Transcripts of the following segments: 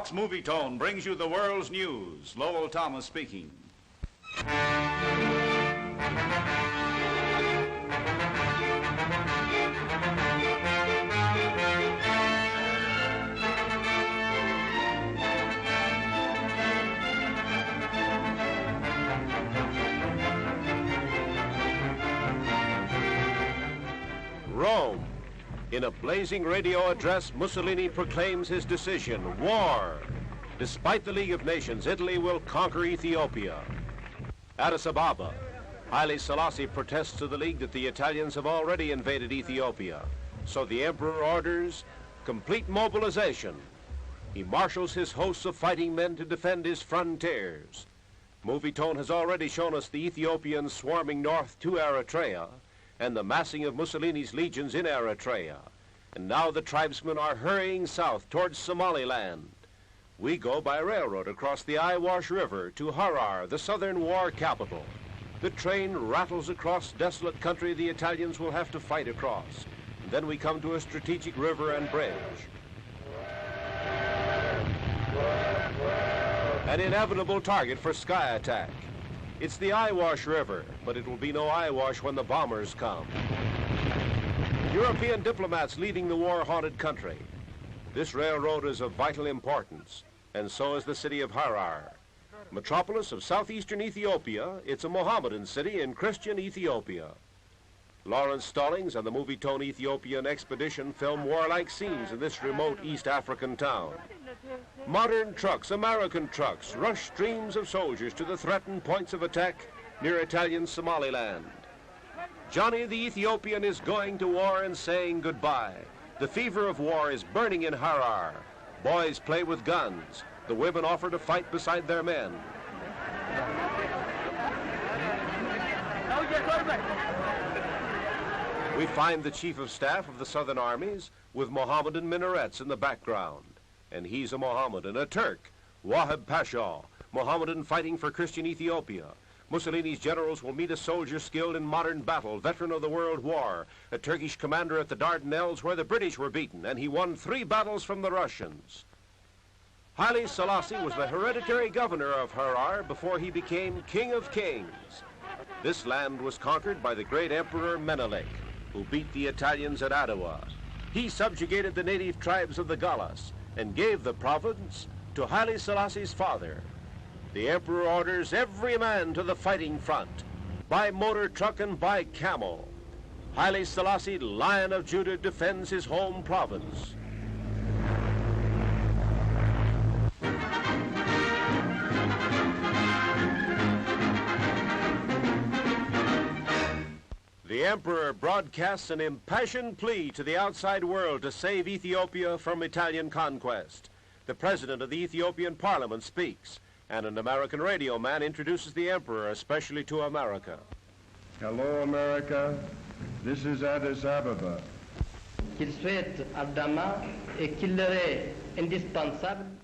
Fox Movie Tone brings you the world's news. Lowell Thomas speaking. Rome. In a blazing radio address, Mussolini proclaims his decision, war. Despite the League of Nations, Italy will conquer Ethiopia. Addis Ababa. Haile Selassie protests to the League that the Italians have already invaded Ethiopia. So the Emperor orders complete mobilization. He marshals his hosts of fighting men to defend his frontiers. Movie Tone has already shown us the Ethiopians swarming north to Eritrea, and the massing of Mussolini's legions in Eritrea. And now the tribesmen are hurrying south towards Somaliland. We go by railroad across the Eyewash River to Harar, the southern war capital. The train rattles across desolate country the Italians will have to fight across. And then we come to a strategic river and bridge. An inevitable target for sky attack. It's the Eyewash River, but it will be no Eyewash when the bombers come. European diplomats leaving the war-haunted country. This railroad is of vital importance, and so is the city of Harar. Metropolis of southeastern Ethiopia, it's a Mohammedan city in Christian Ethiopia. Lawrence Stallings and the Movie Tone Ethiopian expedition film warlike scenes in this remote East African town. Modern trucks, American trucks, rush streams of soldiers to the threatened points of attack near Italian Somaliland. Johnny the Ethiopian is going to war and saying goodbye. The fever of war is burning in Harar. Boys play with guns. The women offer to fight beside their men. We find the Chief of Staff of the Southern Armies with Mohammedan minarets in the background. And he's a Mohammedan, a Turk, Wahab Pasha, Mohammedan fighting for Christian Ethiopia. Mussolini's generals will meet a soldier skilled in modern battle, veteran of the World War, a Turkish commander at the Dardanelles where the British were beaten, and he won 3 battles from the Russians. Haile Selassie was the hereditary governor of Harar before he became King of Kings. This land was conquered by the great Emperor Menelik, who beat the Italians at Adwa. He subjugated the native tribes of the Gallas and gave the province to Haile Selassie's father. The emperor orders every man to the fighting front, by motor truck and by camel. Haile Selassie, Lion of Judah, defends his home province. The emperor broadcasts an impassioned plea to the outside world to save Ethiopia from Italian conquest. The president of the Ethiopian parliament speaks, and an American radio man introduces the emperor, especially to America. Hello, America. This is Addis Ababa.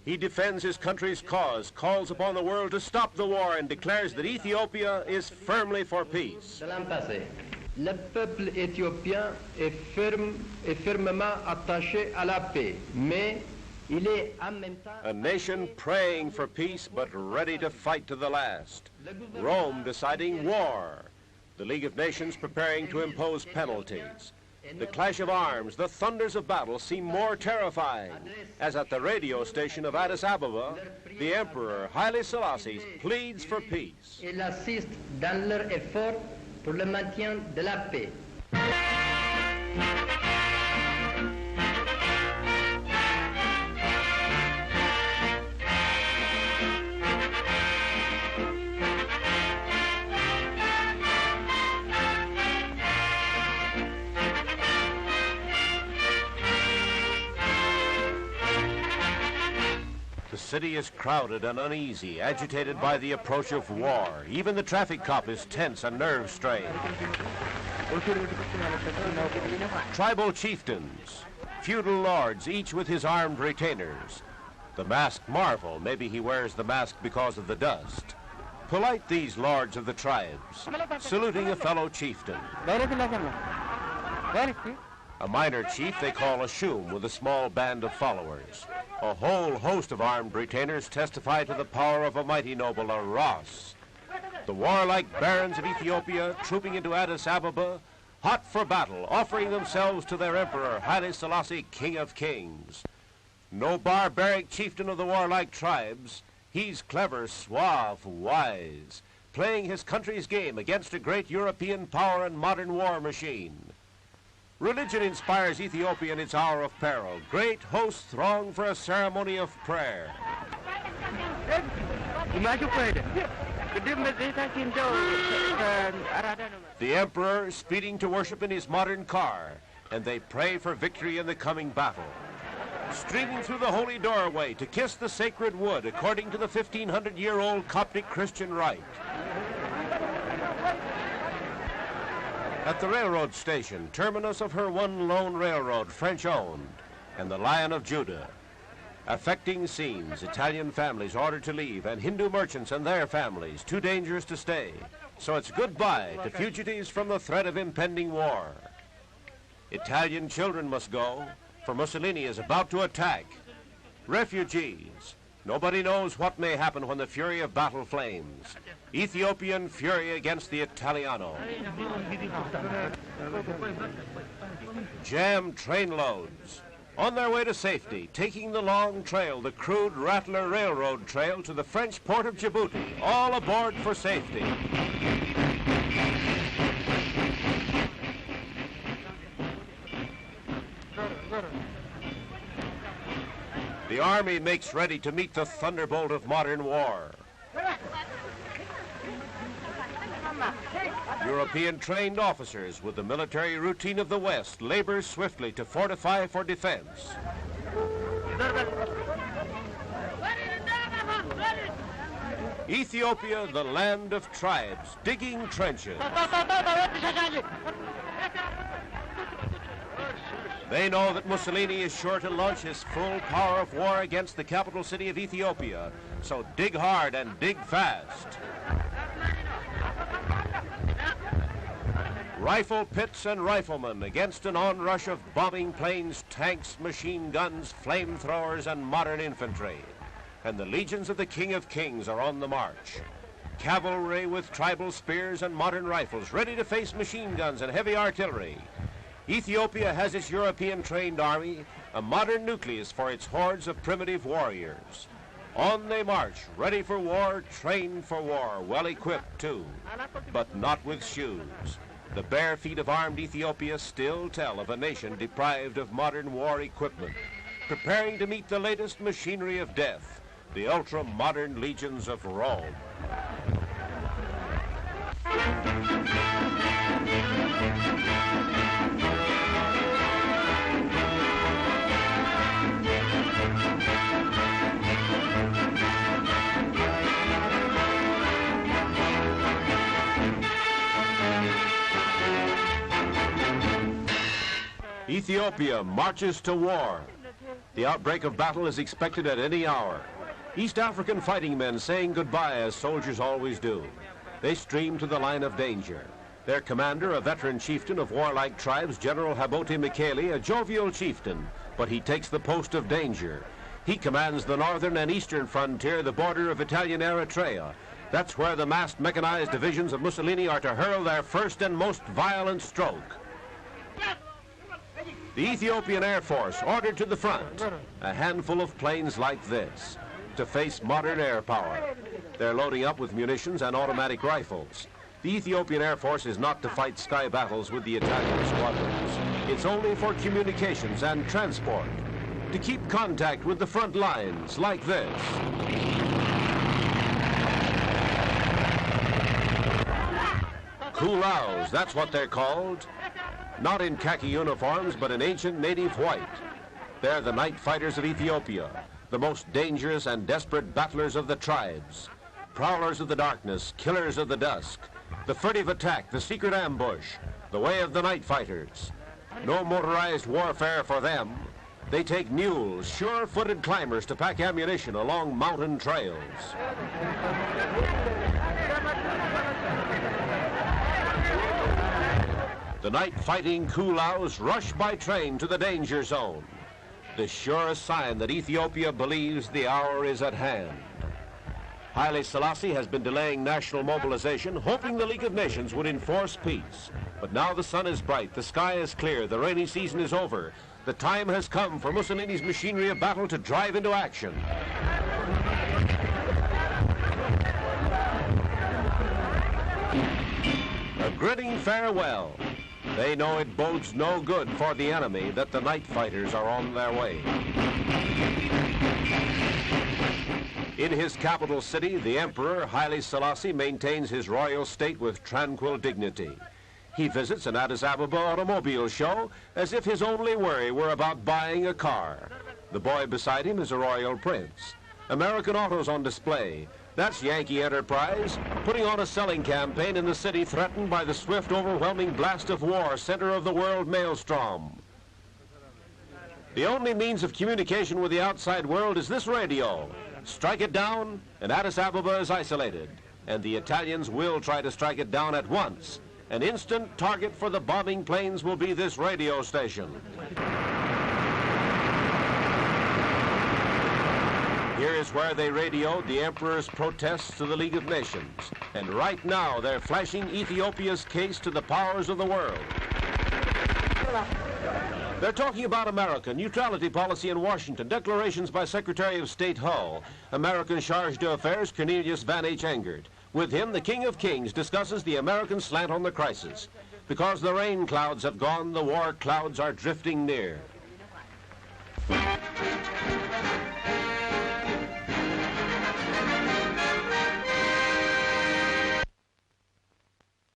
He defends his country's cause, calls upon the world to stop the war, and declares that Ethiopia is firmly for peace. Le peuple éthiopien est fermement attaché à la paix, mais il est en même temps... A nation praying for peace but ready to fight to the last. Rome deciding war. The League of Nations preparing to impose penalties. The clash of arms, the thunders of battle seem more terrifying, as at the radio station of Addis Ababa, the Emperor Haile Selassie pleads for peace. Il assiste dans leur effort pour le maintien de la paix. The city is crowded and uneasy, agitated by the approach of war. Even the traffic cop is tense and nerve-strained. Tribal chieftains, feudal lords, each with his armed retainers. The masked marvel, maybe he wears the mask because of the dust. Polite these lords of the tribes, saluting a fellow chieftain. A minor chief they call a shum with a small band of followers. A whole host of armed retainers testify to the power of a mighty noble, a Ras. The warlike barons of Ethiopia trooping into Addis Ababa, hot for battle, offering themselves to their emperor, Haile Selassie, King of Kings. No barbaric chieftain of the warlike tribes, he's clever, suave, wise, playing his country's game against a great European power and modern war machine. Religion inspires Ethiopia in its hour of peril. Great hosts throng for a ceremony of prayer. The emperor speeding to worship in his modern car, and they pray for victory in the coming battle. Streaming through the holy doorway to kiss the sacred wood according to the 1,500-year-old Coptic Christian rite. At the railroad station, terminus of her one lone railroad, French-owned, and the Lion of Judah. Affecting scenes, Italian families ordered to leave, and Hindu merchants and their families, too dangerous to stay. So it's goodbye to fugitives from the threat of impending war. Italian children must go, for Mussolini is about to attack. Refugees. Nobody knows what may happen when the fury of battle flames. Ethiopian fury against the Italiano. Jammed train loads. On their way to safety, taking the long trail, the crude Rattler Railroad Trail to the French port of Djibouti, all aboard for safety. The army makes ready to meet the thunderbolt of modern war. European trained officers with the military routine of the West labor swiftly to fortify for defense. Ethiopia, the land of tribes, digging trenches. They know that Mussolini is sure to launch his full power of war against the capital city of Ethiopia, so dig hard and dig fast. Rifle pits and riflemen against an onrush of bombing planes, tanks, machine guns, flamethrowers, and modern infantry. And the legions of the King of Kings are on the march. Cavalry with tribal spears and modern rifles, ready to face machine guns and heavy artillery. Ethiopia has its European-trained army, a modern nucleus for its hordes of primitive warriors. On they march, ready for war, trained for war, well-equipped too, but not with shoes. The bare feet of armed Ethiopia still tell of a nation deprived of modern war equipment, preparing to meet the latest machinery of death, the ultra-modern legions of Rome. Ethiopia marches to war. The outbreak of battle is expected at any hour. East African fighting men saying goodbye as soldiers always do. They stream to the line of danger. Their commander, a veteran chieftain of warlike tribes, General Habote Mikeli, a jovial chieftain, but he takes the post of danger. He commands the northern and eastern frontier, the border of Italian Eritrea. That's where the massed mechanized divisions of Mussolini are to hurl their first and most violent stroke. The Ethiopian Air Force ordered to the front, a handful of planes like this, to face modern air power. They're loading up with munitions and automatic rifles. The Ethiopian Air Force is not to fight sky battles with the Italian squadrons. It's only for communications and transport, to keep contact with the front lines like this. Kulaus, that's what they're called. Not in khaki uniforms, but in ancient native white. They're the night fighters of Ethiopia, the most dangerous and desperate battlers of the tribes. Prowlers of the darkness, killers of the dusk, the furtive attack, the secret ambush, the way of the night fighters. No motorized warfare for them. They take mules, sure-footed climbers to pack ammunition along mountain trails. The night-fighting Kulaus rush by train to the danger zone. the surest sign that Ethiopia believes the hour is at hand. Haile Selassie has been delaying national mobilization, hoping the League of Nations would enforce peace. But now the sun is bright, the sky is clear, the rainy season is over. The time has come for Mussolini's machinery of battle to drive into action. A grinning farewell. They know it bodes no good for the enemy that the night fighters are on their way. In his capital city, the Emperor Haile Selassie maintains his royal state with tranquil dignity. He visits an Addis Ababa automobile show as if his only worry were about buying a car. The boy beside him is a royal prince. American autos on display. That's Yankee enterprise, putting on a selling campaign in the city threatened by the swift, overwhelming blast of war, center of the world maelstrom. The only means of communication with the outside world is this radio. Strike it down, and Addis Ababa is isolated. And the Italians will try to strike it down at once. An instant target for the bombing planes will be this radio station. Here is where they radioed the Emperor's protests to the League of Nations. And right now, they're flashing Ethiopia's case to the powers of the world. They're talking about America, neutrality policy in Washington, declarations by Secretary of State Hull, American Charge d'Affaires Cornelius Van H. Engert. With him, the King of Kings discusses the American slant on the crisis. Because the rain clouds have gone, the war clouds are drifting near.